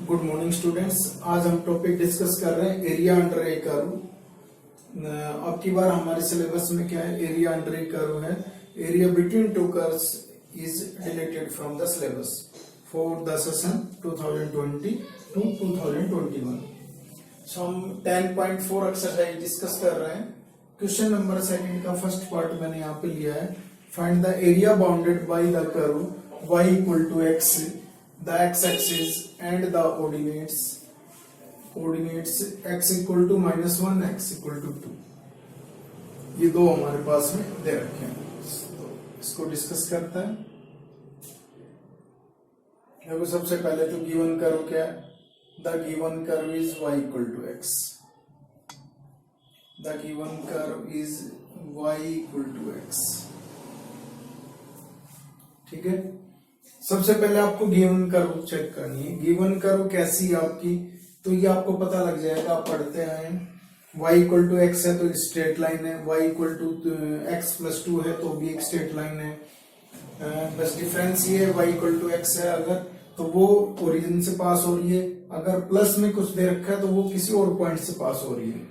Good morning students. आज हम topic discuss कर रहे हैं एरिया अंडर ए कर्व। अब की बार हमारे सिलेबस में क्या है, एरिया अंडर ए कर्व है। Area between two curves is deleted from the syllabus for the session 2020 to 2021। So हम 10.4 एक्सरसाइज डिस्कस कर रहे हैं। क्वेश्चन नंबर 2 का फर्स्ट पार्ट मैंने यहाँ पे लिया है। Find the area bounded by the curve y equal to x, the x-axis and the coordinates x equal to -1, x equal to 2। ये दो हमारे पास में दे रखे हैं, तो इसको डिस्कस करते हैं। देखो सबसे पहले तो गिवन कर्व क्या है, the given curve is y equal to x। The given curve is y equal to x। ठीक है, सबसे पहले आपको गिवन कर्व चेक करनी है। गिवन कर्व कैसी है आपकी, तो ये आपको पता लग जाएगा। आप पढ़ते हैं y इक्वल टू एक्स है तो स्ट्रेट लाइन है, y equal to x plus 2 है तो भी एक स्ट्रेट लाइन है। बस डिफरेंस ये है, y इक्वल टू एक्स है अगर तो वो ओरिजिन से पास हो रही है, अगर प्लस में कुछ दे रखा है तो वो किसी और पॉइंट से पास हो रही है।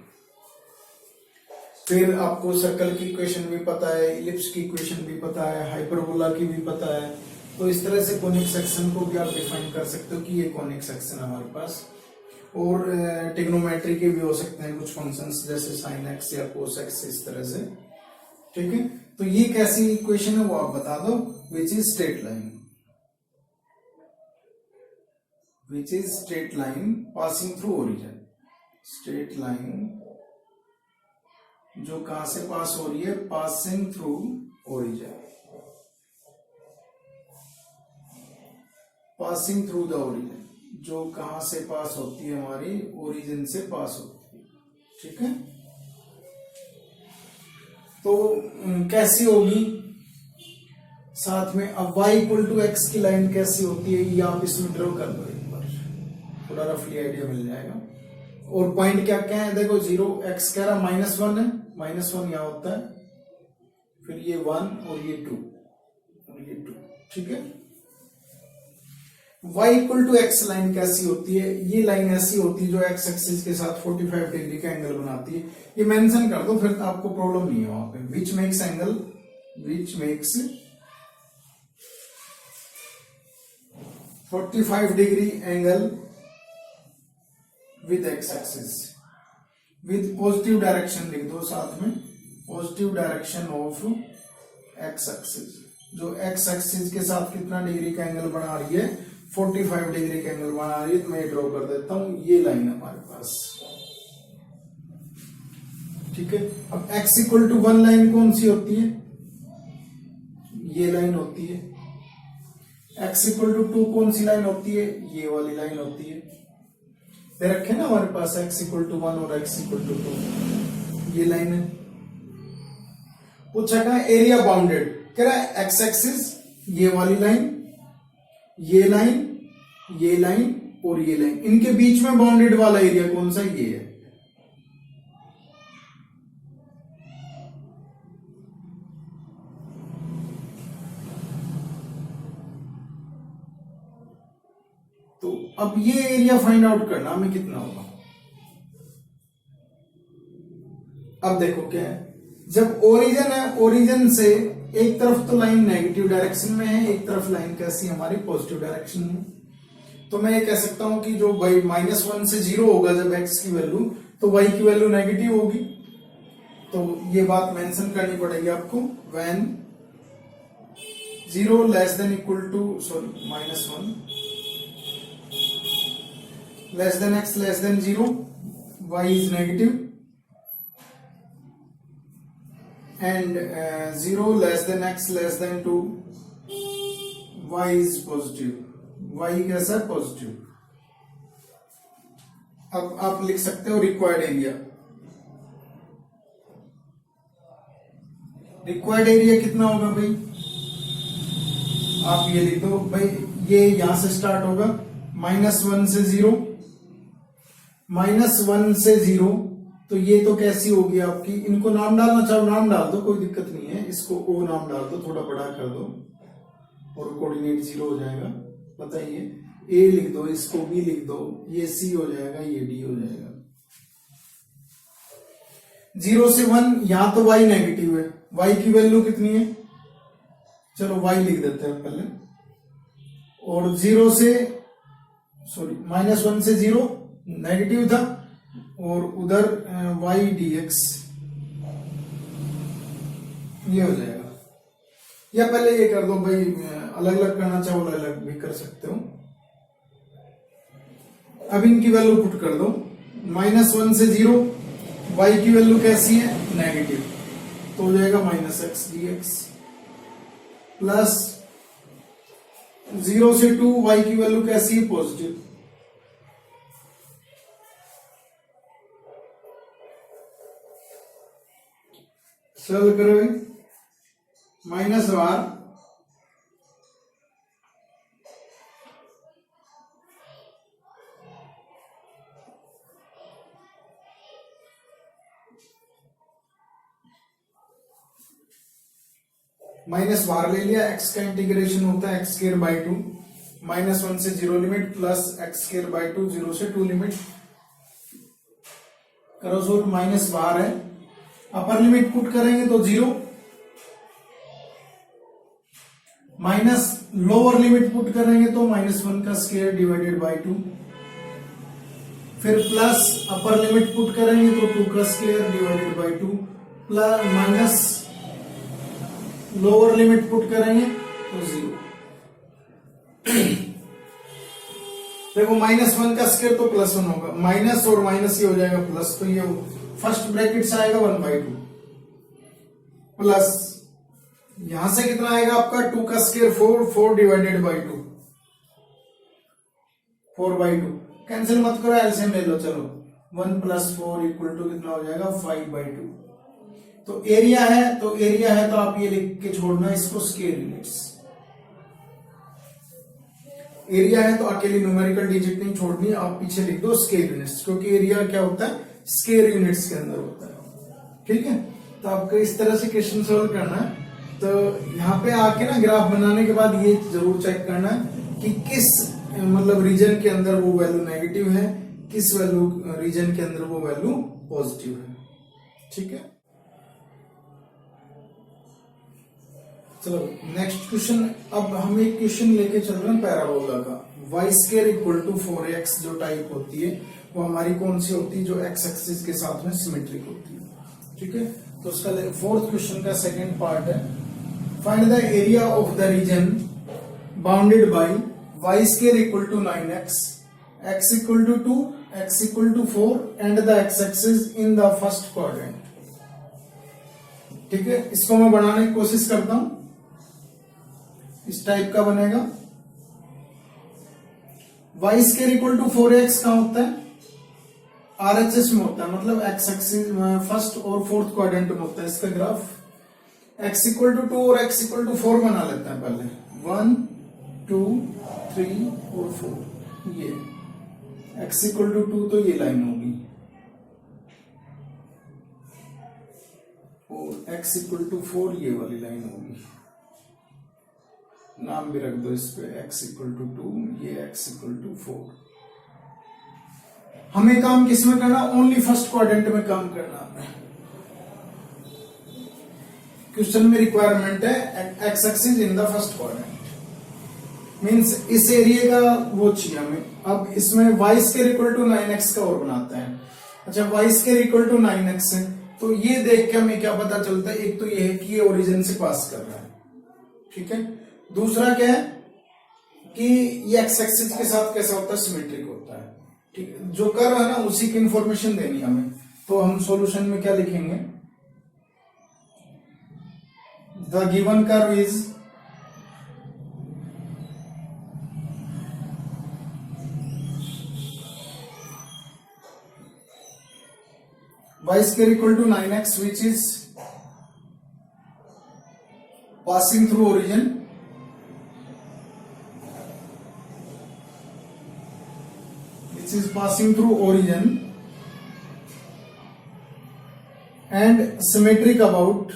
फिर आपको सर्कल की इक्वेशन भी पता है, इलिप्स की इक्वेशन भी पता है, हाइपरबोला की भी पता है। तो इस तरह से कोनिक सेक्शन को भी आप डिफाइन कर सकते हो कि ये कोनिक सेक्शन है हमारे पास। और ट्रिग्नोमेट्री के भी हो सकते हैं कुछ फंक्शंस, जैसे साइन एक्स या कोस एक्स, इस तरह से। ठीक है, तो ये कैसी इक्वेशन है वो आप बता दो। Which is straight line, which is straight line passing through origin. Straight line जो कहां से पास हो रही है, passing through origin, passing through the origin, जो कहां से पास होती है, हमारी ओरिजिन से पास होती है। ठीक है, तो कैसी होगी साथ में। अब y इक्वल टू एक्स की लाइन कैसी होती है, ये आप इसमें ड्रॉ कर दो एक बार, थोड़ा रफली आइडिया मिल जाएगा। और पॉइंट क्या क्या है, देखो 0, x कह रहा -1 है, -1 यहां होता है, फिर ये 1 और ये 2 और ये 2। ठीक है, y equal to x line कैसी होती है, ये लाइन ऐसी होती है जो x एक्सिस के साथ 45 डिग्री का एंगल बनाती है। ये मेंशन कर दो, फिर आपको प्रॉब्लम नहीं है वहां पे। Which makes angle, which makes 45 degree angle with x axis, with positive direction लिख दो साथ में, positive direction of x axis. जो x एक्सिस के साथ कितना डिग्री का एंगल बना रही है, 45 डिग्री का एंगल बना रही है। तो मैं ड्रॉ कर देता हूं, ये लाइन हमारे पास। ठीक है, अब x इक्वल टू 1 लाइन कौन सी होती है, ये लाइन होती है। x इक्वल टू 2 कौन सी लाइन होती है, ये वाली लाइन होती है। दे रखे ना हमारे पास x इक्वल टू 1 और x इक्वल टू 2, ये लाइन है। पूछा क्या, एरिया बाउंडेड, कह रहा है x एक्सिस ये वाली लाइन, ये लाइन, ये लाइन और ये लाइन, इनके बीच में बाउंडेड वाला एरिया कौन सा, ये है। तो अब ये एरिया फाइंड आउट करना हमें कितना होगा। अब देखो क्या है, जब ओरिजिन है, ओरिजिन से एक तरफ तो लाइन नेगेटिव डायरेक्शन में है, एक तरफ लाइन कैसी हमारी पॉजिटिव डायरेक्शन में। तो मैं ये कह सकता हूं कि जो y -1 से 0 होगा जब x की वैल्यू, तो y की वैल्यू नेगेटिव होगी। तो ये बात मेंशन करनी पड़ेगी आपको। When 0 less than equal to -1 less than x less than 0, y is negative, and 0 less than x less than 2, y is positive, y कैसा है, पॉजिटिव। अब आप लिख सकते हो रिक्वायर्ड एरिया। रिक्वायर्ड एरिया कितना होगा भाई, आप ये लिख दो भाई। ये यहां से स्टार्ट होगा -1 से 0, -1 से 0, तो ये तो कैसी होगी आपकी, इनको नाम डालना चाहो नाम डाल दो, कोई दिक्कत नहीं है। इसको O नाम डाल दो, थोड़ा बड़ा कर दो और कोऑर्डिनेट 0 हो जाएगा। बताइए ए लिख दो, इसको बी लिख दो, ये सी हो जाएगा, ये डी हो जाएगा। 0 से 1 यहां तो y नेगेटिव है, y की वैल्यू कितनी है, चलो y लिख देते हैं पहले, और -1 से 0 नेगेटिव था, और उधर y dx ये हो जाएगा। या पहले ये कर दो भाई, अलग अलग करना चाहो अलग अलग भी कर सकते हो। अब इनकी वैल्यू पुट कर दो, -1 से 0, y की वैल्यू कैसी है, नेगेटिव, तो हो जाएगा -x dx, प्लस 0 से 2, y की वैल्यू कैसी है, पॉजिटिव, सॉल्व करो, माइनस वार माइनस वार ले लिया, x का इंटीग्रेशन होता है x²/2, -1 से 0 लिमिट, प्लस x²/2, 0 से 2 लिमिट, करो सोल्व, माइनस वार है, अपर लिमिट पुट करेंगे तो 0, माइनस लोअर लिमिट पुट करेंगे तो -1 का स्क्वायर डिवाइडेड बाय 2, फिर प्लस अपर लिमिट पुट करेंगे तो 2 का square divided by 2, plus minus lower limit put करेंगे तो 0। देखो -1 का स्क्वायर तो +1 होगा, माइनस और माइनस ये हो जाएगा प्लस, तो ये फर्स्ट ब्रैकेट से आएगा 1/2, प्लस यहां से कितना आएगा आपका 2 का स्क्वायर 4 डिवाइडेड बाय 2, 4/2, कैंसिल मत करो, एलसीएम ले लो, चलो 1 + 4 = कितना हो जाएगा, 5/2। तो एरिया है तो आप ये लिख के छोड़ना इसको, स्क्वायर यूनिट्स। एरिया है तो अकेली न्यूमेरिकल डिजिट नहीं छोड़नी, आप पीछे लिख दो स्क्वायर यूनिट्स, क्योंकि एरिया क्या होता है, स्क्वायर यूनिट्स के अंदर होता है। ठीक है, तो आपको इस तरह से क्वेश्चन सॉल्व करना है। तो यहाँ पे आके ना ग्राफ बनाने के बाद ये जरूर चेक करना है कि किस मतलब रीजन के अंदर वो वैल्यू नेगेटिव है, किस रीजन के अंदर वो वैल्यू पॉजिटिव है। ठीक है, चलो नेक्स्ट क्वेश्चन। अब हम एक क्वेश्चन लेके चल रहे हैं पैराबोला का, y² = 4x जो टाइप होती है वो हमारी कौन सी होती है, जो x एक्सिस के साथ में सिमेट्रिक होती है। ठीक है, तो उसका फोर्थ क्वेश्चन का सेकंड पार्ट है, find the area of the reason bounded by y² = 9x, x = 2, x = 4 and the x axis in the first quadrant. ठीक है, इसको मैं बनाने की कोशिश करता हूं, इस टाइप का बनेगा। y² = 4x कहां होता है, RHS में होता है, मतलब x एक्सिस फर्स्ट और फोर्थ क्वाड्रेंट में होता है इसका ग्राफ। x = 2 और x = 4 बना लेते हैं पहले, 1 2 3 और 4, ये x = 2 तो ये लाइन होगी, और x = 4 ये वाली लाइन होगी, नाम भी रख दो इस पे, x = 2, ये x = 4। हमें काम किस में करना, ओनली फर्स्ट क्वाड्रेंट में काम करना है। क्वेश्चन में रिक्वायरमेंट है x axis in the first quadrant, means इस एरिया का वो चाहिए हमें। अब इसमें y² = 9x का और बनाते हैं। अच्छा, y² = 9x है, तो ये देख के हमें क्या पता चलता है, एक तो ये है कि ये ओरिजिन से पास कर रहा है। ठीक है, दूसरा क्या है कि ये x एक्सिस के साथ कैसा होता है, सिमेट्रिक होता है। ठीक है, जो कर रहा है ना उसी की इंफॉर्मेशन देनी हमें। तो हम सॉल्यूशन में क्या लिखेंगे, the given curve is y² = 9x which is passing through origin, and symmetric about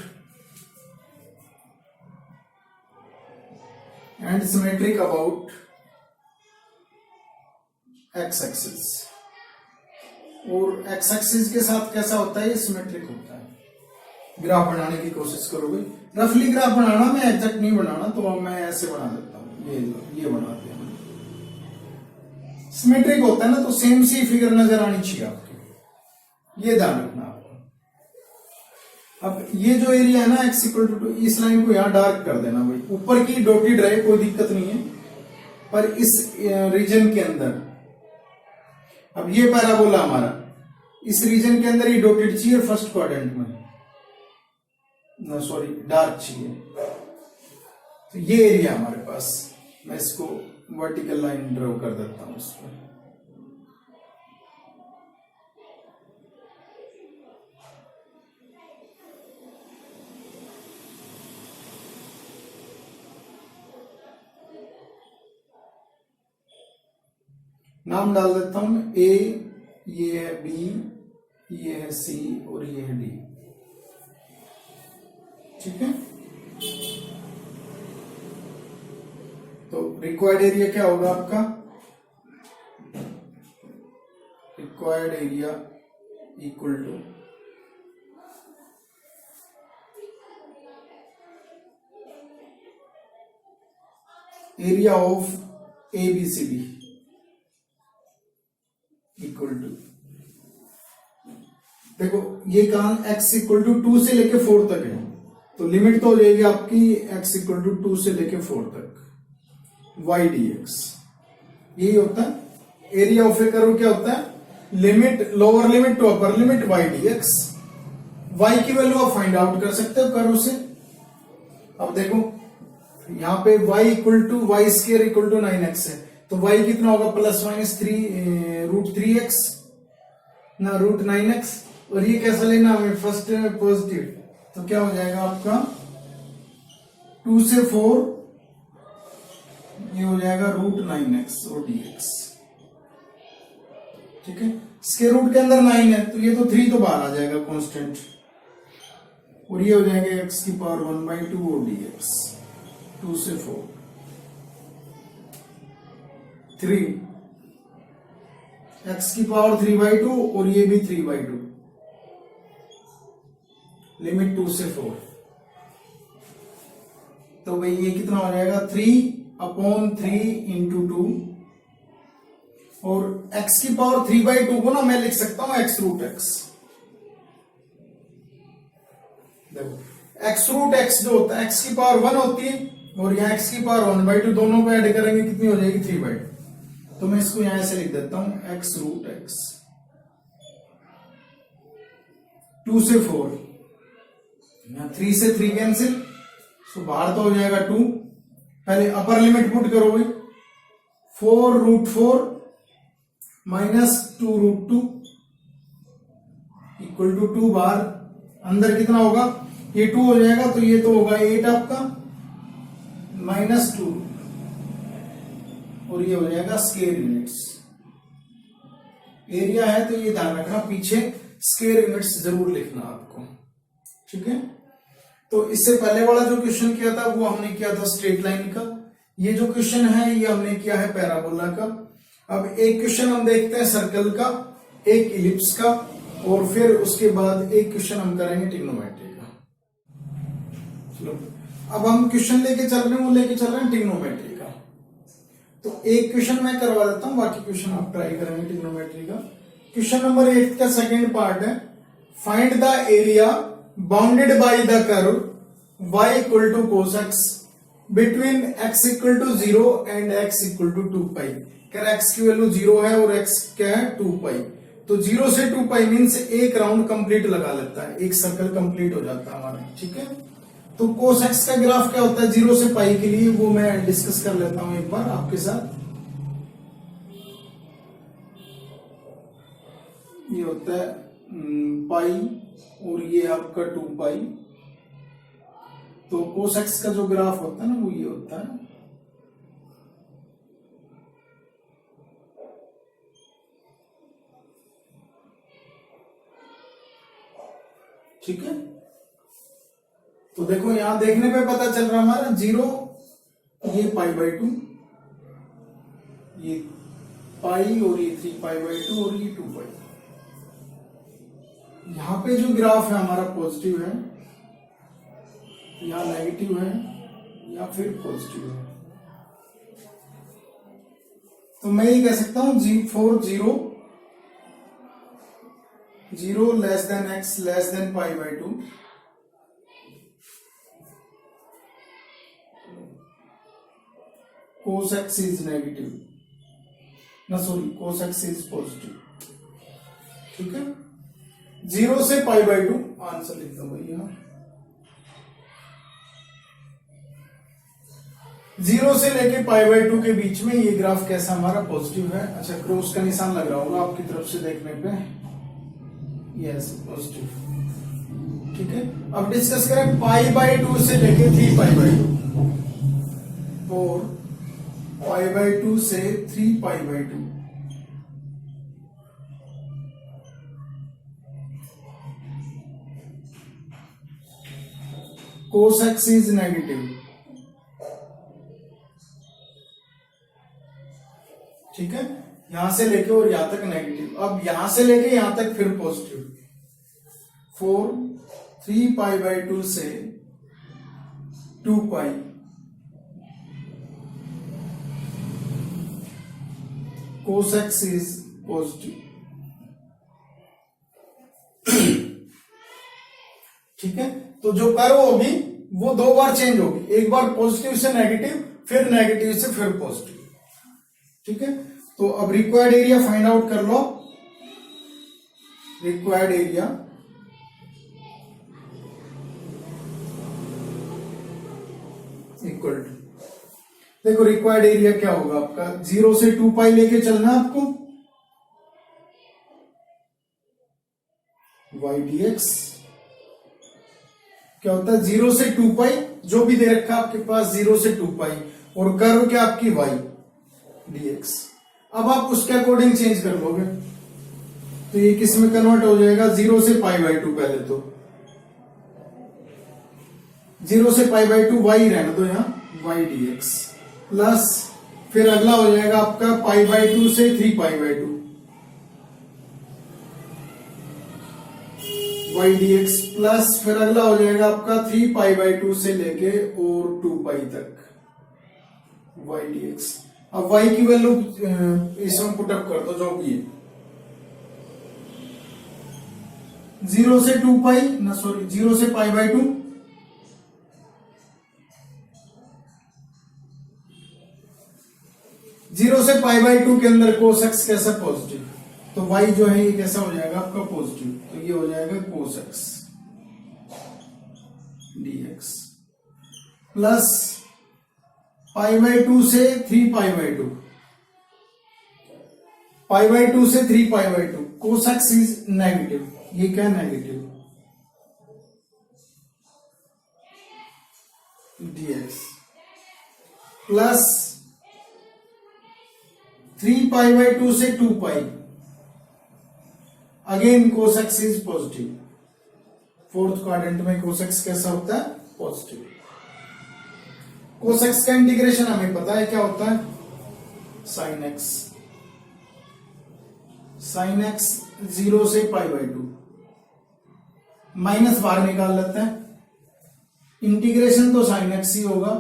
x axis, और एक्स एक्सिस के साथ कैसा होता है, सिमेट्रिक होता है। ग्राफ बनाने की कोशिश करोगे, रफली ग्राफ बनाना, मैं एग्जैक्ट नहीं बनाना, तो मैं ऐसे बना देता हूँ, ये बना दिया। सिमेट्रिक होता है ना, तो सेम सी फिगर नजर आनी चाहिए आपकी, ये ध्यान रखना आपको। अब ये जो एरिया है ना एक्स इक्वल टू, इस लाइन को यहां डार्क कर देना भाई, ऊपर की डॉटेड रहे कोई दिक्कत नहीं है, पर इस रीजन के अंदर, अब ये पैराबोला हमारा इस रीजन के अंदर ही डॉटेड चाहिए फर्स्ट क्वाड्रेंट में, सॉरी डार्क चाहिए। तो ये एरिया हमारे पास, मैं इसको वर्टिकल लाइन ड्रॉ कर देता हूं इस पर। नाम डाल देता हूं मैं, ए, ये है बी, ये है सी और ये है डी, ठीक है। तो रिक्वायर्ड एरिया क्या होगा आपका, required area equal to area of A B C D equal to, देखो ये कहां x इक्वल टू 2 से लेके 4 तक है, तो लिमिट तो हो जाएगी आपकी x इक्वल टू 2 से लेके 4 तक, y dx, यही होता है एरिया ऑफ ए कर्व। क्या होता है, limit, lower limit to upper limit y dx। y की वैल्यू आप फाइंड आउट कर सकते हो कर्व से। अब देखो यहां पे y equal to y square equal to 9x है, तो y कितना होगा, प्लस माइनस 3√3x ना √9x, और ये कैसा लेना हमें, फर्स्ट पॉजिटिव, तो क्या हो जाएगा आपका 2 से 4, ये हो जाएगा √9x और dx, ठीक है। स्क्वायर रूट के अंदर 9 है, तो ये तो 3 तो बाहर आ जाएगा कांस्टेंट, और ये हो जाएगा x की पावर 1/2 और dx, 2 से 4 3, x की पावर 3/2 और ये भी 3/2, लिमिट 2 से 4, तो भाई ये कितना हो जाएगा 3/3 इंटू 2, और x की पावर 3/2 को ना मैं लिख सकता हूं x√x। देखो x√x जो होता है, x की पावर 1 होती है, और यहाँ x की पावर 1/2, दोनों को ऐड करेंगे कितनी हो जाएगी 3/2, तो मैं इसको यहां से लिख देता हूं x√x। 2 से 4, यहां 3 से 3 कैंसिल, सो बाहर तो हो जाएगा 2, पहले अपर लिमिट पुट करो भाई, 4√4 माइनस 2√2 इक्वल टू 2, बाहर अंदर कितना होगा, ये 2 हो जाएगा, तो ये तो होगा 8 आपका, माइनस 2, और ये हो जाएगा स्क्वायर यूनिट्स। एरिया है तो ये ध्यान रखना, पीछे स्क्वायर यूनिट्स जरूर लिखना आपको, ठीक है। तो इससे पहले वाला जो क्वेश्चन किया था वो हमने किया था स्ट्रेट लाइन का, ये जो क्वेश्चन है ये हमने किया है पैराबोला का। अब एक क्वेश्चन हम देखते हैं सर्कल का, एक इलिप्स का, और फिर उसके बाद एक क्वेश्चन हम करेंगे ट्रिग्नोमेट्री का। चलो अब हम क्वेश्चन लेके चल रहे हैं ट्रिग्नोमेट्री का। तो एक क्वेश्चन मैं करवा देता हूं, बाकी क्वेश्चन आप ट्राई करेंगे ट्रिग्नोमेट्री का। क्वेश्चन नंबर 8 का सेकेंड पार्ट है, find the area bounded by the curve y equal to cos x between x equal to 0 and x equal to 2 pi. कह रहा x की वैल्यू 0 है और x क्या है 2 पाई, तो 0 से 2 पाई मीन्स एक राउंड कंप्लीट लगा लेता है, एक सर्कल कंप्लीट हो जाता है हमारा, ठीक है। तो cos x का ग्राफ क्या होता है 0 से पाई के लिए, वो मैं डिस्कस कर लेता हूं एक बार आपके साथ। ये होता है पाई और ये आपका 2 पाई, तो cos x का जो ग्राफ होता है ना वो ये होता है, ठीक है। तो देखो यहां देखने पे पता चल रहा हमारा 0, ये पाई/2, ये पाई और ये 3π/2 और ये 2π। यहां पे जो ग्राफ है हमारा पॉजिटिव है, यहाँ नेगेटिव है या फिर पॉजिटिव है। तो मैं ये कह सकता हूं 0 less than x less than π/2 cos x is negative, ना sorry cos x is positive. ठीक है, 0 से π/2 आंसर लिख दो भाई यहाँ। 0 से लेके π/2 के बीच में ये ग्राफ कैसा हमारा पॉजिटिव है। अच्छा, क्रॉस का निशान लग रहा होगा आपकी तरफ से देखने पे, यस पॉजिटिव। ठीक है, अब डिस्कस करें π/2 से लेके 3π/2 और π/2 से 3π/2। cos x is negative. ठीक है, यहां से लेके और यहां तक नेगेटिव, अब यहां से लेके यहां तक फिर पॉजिटिव। 4 3π/2 से 2π cos x इज पॉजिटिव। ठीक है, तो जो कर्व होगी वो दो बार चेंज होगी, एक बार पॉजिटिव से नेगेटिव, फिर नेगेटिव से फिर पॉजिटिव। ठीक है, तो अब रिक्वायर्ड एरिया फाइंड आउट कर लो। रिक्वायर्ड एरिया इक्वल टू, देखो रिक्वायर्ड एरिया क्या होगा आपका, 0 से 2π लेके चलना आपको, y dx क्या होता है 0 से 2π, जो भी दे रखा आपके पास 0 से 2π, और कर्व क्या आपकी y dx। अब आप उसके अकॉर्डिंग चेंज कर लोगे तो ये किस में कन्वर्ट हो जाएगा, 0 से π/2। पहले तो 0 से π/2 y रहने दो यहाँ, y dx प्लस फिर अगला हो जाएगा आपका π/2 से 3π/2 y dx प्लस फिर अगला हो जाएगा आपका 3π/2 से लेके और 2π तक y dx। अब y की वैल्यू इसमें पुटअप कर दो जो भी है, 0 से 2π ना सॉरी 0 से π/2 0 से π/2 के अंदर cos x कैसा पॉजिटिव, तो y जो है ये कैसा हो जाएगा आपका पॉजिटिव, तो ये हो जाएगा cos x dx प्लस π/2 से 3π/2 π/2 से 3π/2 cos x इज नेगेटिव, ये क्या नेगेटिव dx प्लस 3π/2 से 2π again cos x is positive. Fourth quadrant में cos x कैसा होता है पॉजिटिव। cos x का इंटीग्रेशन हमें पता है क्या होता है, sin x। sin x 0 से π/2 माइनस बाहर निकाल लेते हैं, इंटीग्रेशन तो sin x ही होगा,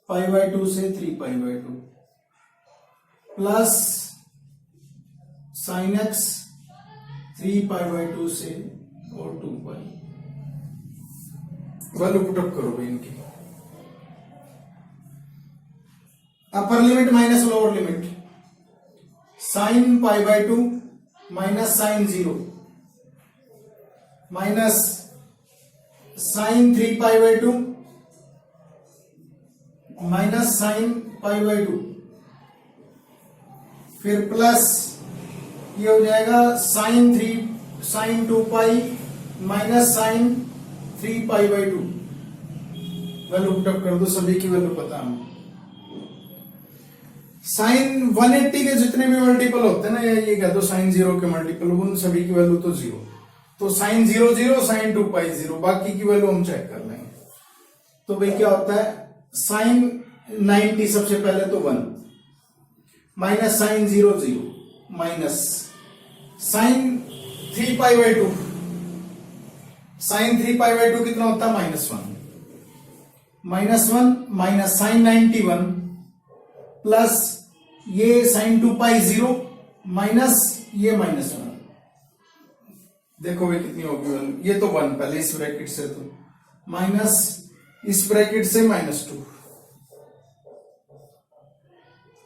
π/2 से 3π/2 प्लस sin x 3π/2 से और 2π। वैल्यू पुटअप करो भाई इनकी, upper limit minus lower limit, sin π/2 minus sin 0 minus sin 3π/2 minus sin π/2 फिर प्लस ये हो जाएगा sin 2π minus sin 3π/2। Value put up कर दो, सभी की वैल्यू पता है। साइन 180 के जितने भी मल्टीपल होते हैं ना, या ये कह दो sin 0 के मल्टीपल, उन सभी की वैल्यू तो 0, तो sin 0 0 sin 2π 0, बाकी की वैल्यू हम चेक कर लेंगे। तो भाई क्या होता है sin 90 सबसे पहले तो 1 minus sine 0 0 minus sine 3π/2, sine 3π/2 कितना होता है -1, -1 माइनस साइन 91 प्लस ये साइन 2π 0 माइनस ये -1, देखो वे कितनी होगी 1, ये तो 1 पहले इस ब्रैकेट से, तो माइनस इस ब्रैकेट से -2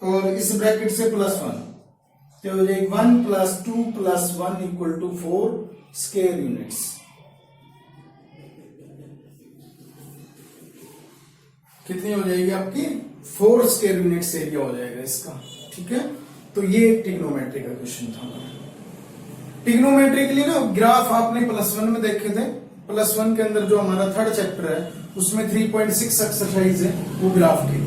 और इस ब्रैकेट से +1, तो हो जाएगी 1 + 2 + 1 = 4 स्क्वायर यूनिट्स। कितनी हो जाएगी आपकी 4 स्क्वायर यूनिट्स एरिया हो जाएगा इसका। ठीक है, तो ये एक ट्रिग्नोमेट्री का क्वेश्चन था हमारा। ट्रिग्नोमेट्री के लिए ना ग्राफ आपने +1 में देखे थे, +1 के अंदर जो हमारा 3rd चैप्टर है उसमें 3.6 एक्सरसाइज है वो ग्राफ की,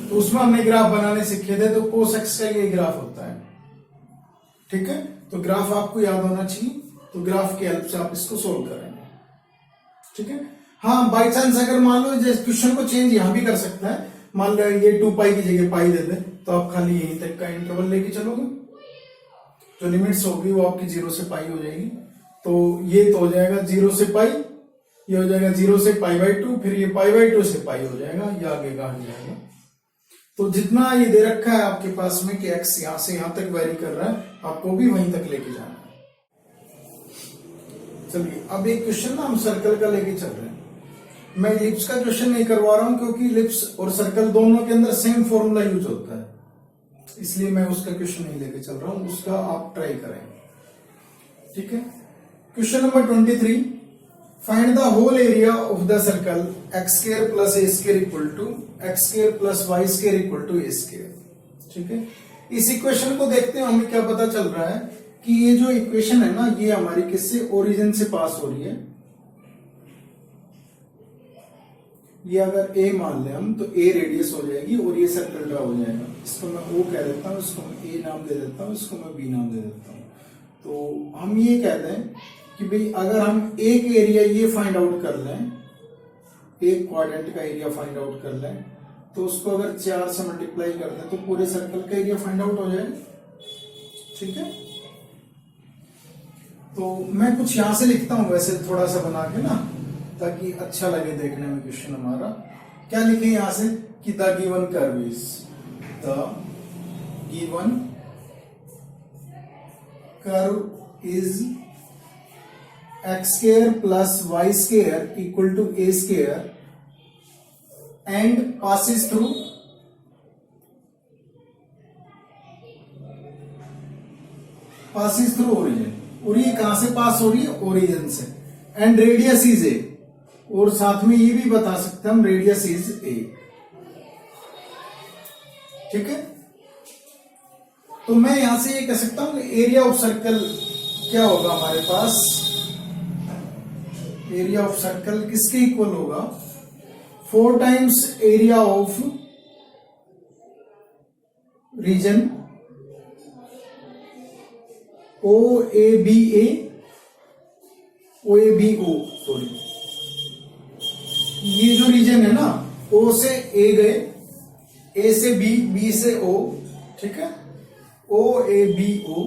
तो उसमें हमने ग्राफ बनाने सीखे थे, तो cos x का ये ग्राफ होता है। ठीक है, तो ग्राफ आपको याद होना चाहिए, तो ग्राफ की हेल्प से आप इसको सोल्व करेंगे। ठीक है, हाँ बाई चांस अगर मान लो जैसे क्वेश्चन को चेंज यहां भी कर सकता है, मान लो ये 2π की जगह पाई दे दे, तो आप खाली यहीं तक का इंटरवल लेके चलोगे, जो लिमिट्स होगी वो आपकी 0 से π हो जाएगी, तो ये तो हो जाएगा 0 से π, ये हो जाएगा 0 से π/2, फिर ये π/2 से π हो जाएगा, ये आगे कहा जाएगा। तो जितना ये दे रखा है आपके पास में कि x यहां से यहां तक वेरी कर रहा है, आपको भी वहीं तक लेके जाना है। चलिए अब एक क्वेश्चन ना हम सर्कल का लेके चल रहे हैं। मैं इलिप्स का क्वेश्चन नहीं करवा रहा हूं क्योंकि इलिप्स और सर्कल दोनों के अंदर सेम फॉर्मूला यूज होता है, इसलिए मैं उसका क्वेश्चन नहीं लेके चल रहा हूं, उसका आप ट्राई करेंगे। ठीक है, question number 23, find the whole area of the circle x² + a² = x² + y² = a²। ठीक है, इस इक्वेशन को देखते हैं हमें क्या पता चल रहा है कि ये जो इक्वेशन है ना, ये हमारी किससे ओरिजिन से पास हो रही है। ये अगर a मान ले हम, तो a रेडियस हो जाएगी और ये सर्कल ड्रा हो जाएगा। इसको मैं o कह देता हूं, इसको मैं a नाम दे देता हूं, इसको मैं b नाम दे देता हूं। तो हम ये कहते हैं कि भाई अगर हम एक एरिया ये फाइंड आउट कर लें, एक क्वाड्रेंट का एरिया फाइंड आउट कर लें, तो उसको अगर 4 से मल्टीप्लाई कर दें तो पूरे सर्कल का एरिया फाइंड आउट हो जाएगा। ठीक है, तो मैं कुछ यहां से लिखता हूं वैसे थोड़ा सा बना के ना, ताकि अच्छा लगे देखने में क्वेश्चन हमारा। क्या लिखे यहां से कि the given curve is, the given curve is x² + y² = a² and passes through origin, और ये कहां से पास हो रही है, ओरिजिन से, एंड रेडियस इज a, और साथ में ये भी बता सकते हैं हम रेडियस इज a। ठीक है, तो मैं यहां से ये कह सकता हूं एरिया ऑफ सर्कल क्या होगा हमारे पास, एरिया ऑफ सर्कल किसके इक्वल होगा, 4 times area of region OABA, OABO, sorry, ये जो रीजन है ना, O से A गए, A से B, B से O, ठीक है, OABO,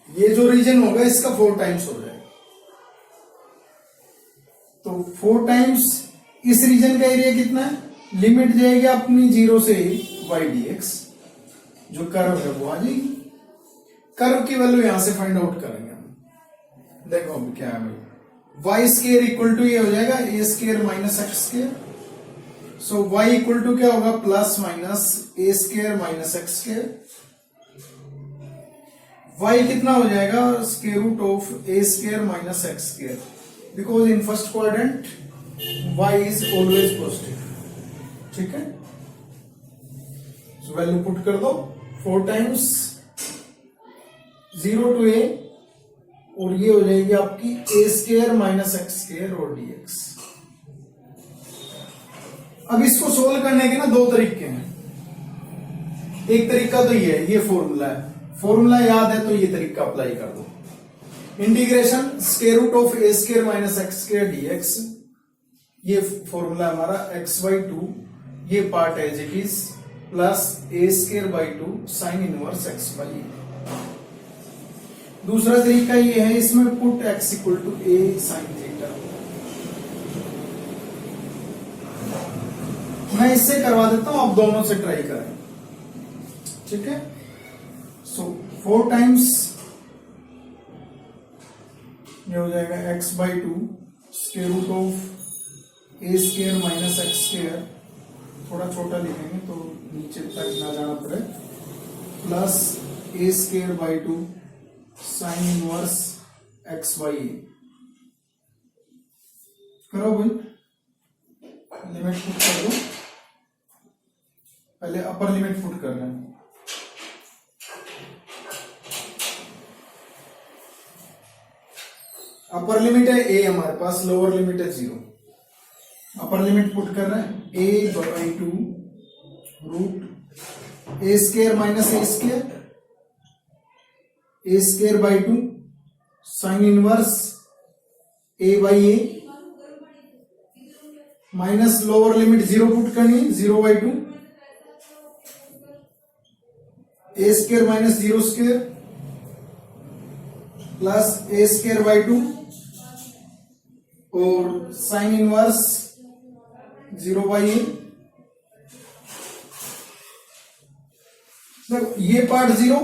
ये जो रीजन होगा इसका 4 टाइम्स हो जाएगा। तो 4 टाइम्स इस रीजन का एरिया कितना है, लिमिट जाएगी अपनी 0 से y dx, जो कर्व है वो आ जाएगी। कर्व की वैल्यू यहां से फाइंड आउट करेंगे हम। देखो अब क्या है भाई, y² ये हो जाएगा a² - x²। सो y = क्या होगा, +- a² - x²। y कितना हो जाएगा, √(a² - x²), because in first quadrant y is always positive. ठीक है, वैल्यू पुट कर दो, 4 टाइम्स 0 to a, और ये हो जाएगी आपकी a² - x² और dx। अब इसको सोल्व करने के ना 2 तरीके हैं। एक तरीका तो ये है, ये फॉर्मूला है, फॉर्मूला याद है तो ये तरीका अप्लाई कर दो। इंटीग्रेशन √(a² - x² dx, ये फॉर्मूला हमारा x/2, ये part as it is, plus a square by 2 sine inverse x by a. दूसरा तरीका ये है, इसमें put x equal to a sine theta. मैं इससे करवा देता हूं, आप दोनों से ट्राई करें, ठीक है। सो 4 टाइम्स ये हो जाएगा x by 2 square root of a square minus x square, थोड़ा छोटा लिखेंगे तो नीचे तक ना जाना पड़े, plus a square by 2 sine inverse x by a. करो भाई, लिमिट पुट कर दो, पहले अपर लिमिट पुट कर रहे हैं। अपर लिमिट है ए हमारे पास, लोअर लिमिट है 0। अपर लिमिट पुट कर रहे हैं, a by 2 root a square minus a square, a square by 2 sine inverse a by a, minus lower limit 0 put करनी, 0 by 2 a square minus 0 square plus a square by 2 और sine inverse 0 by a. देखो ये part 0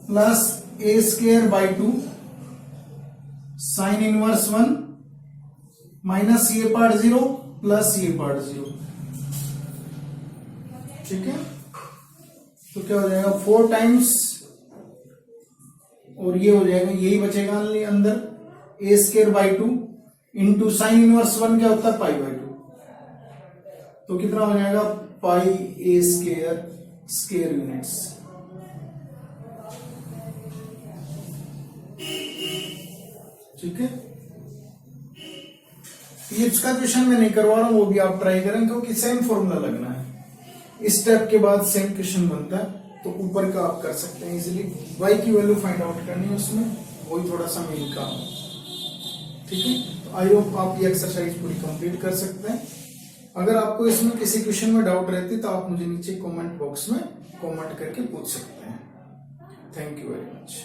plus a square by 2 sine inverse 1 minus ये part 0 plus ये part 0, ठीक है। तो क्या हो जाएगा 4 टाइम्स, और ये हो जाएगा, यही बचेगा अंदर, a square by 2 into sine inverse 1 क्या होता है पाई बाई 2, तो कितना हो जाएगा पाई ए स्क्वायर स्क्वायर यूनिट्स। ठीक है, इसका क्वेश्चन मैं नहीं करवा रहा हूं, वो भी आप ट्राई करें क्योंकि सेम फॉर्मूला लगना है। इस स्टेप के बाद सेम क्वेश्चन बनता है, तो ऊपर का आप कर सकते हैं इजीली। y की वैल्यू फाइंड आउट करनी है उसमें, वही थोड़ा सा मेन काम है, ठीक है। तो आई होप आप ये एक्सरसाइज पूरी कंप्लीट कर सकते हैं। अगर आपको इसमें किसी क्वेश्चन में डाउट रहती तो आप मुझे नीचे कमेंट बॉक्स में कमेंट करके पूछ सकते हैं। Thank you very much.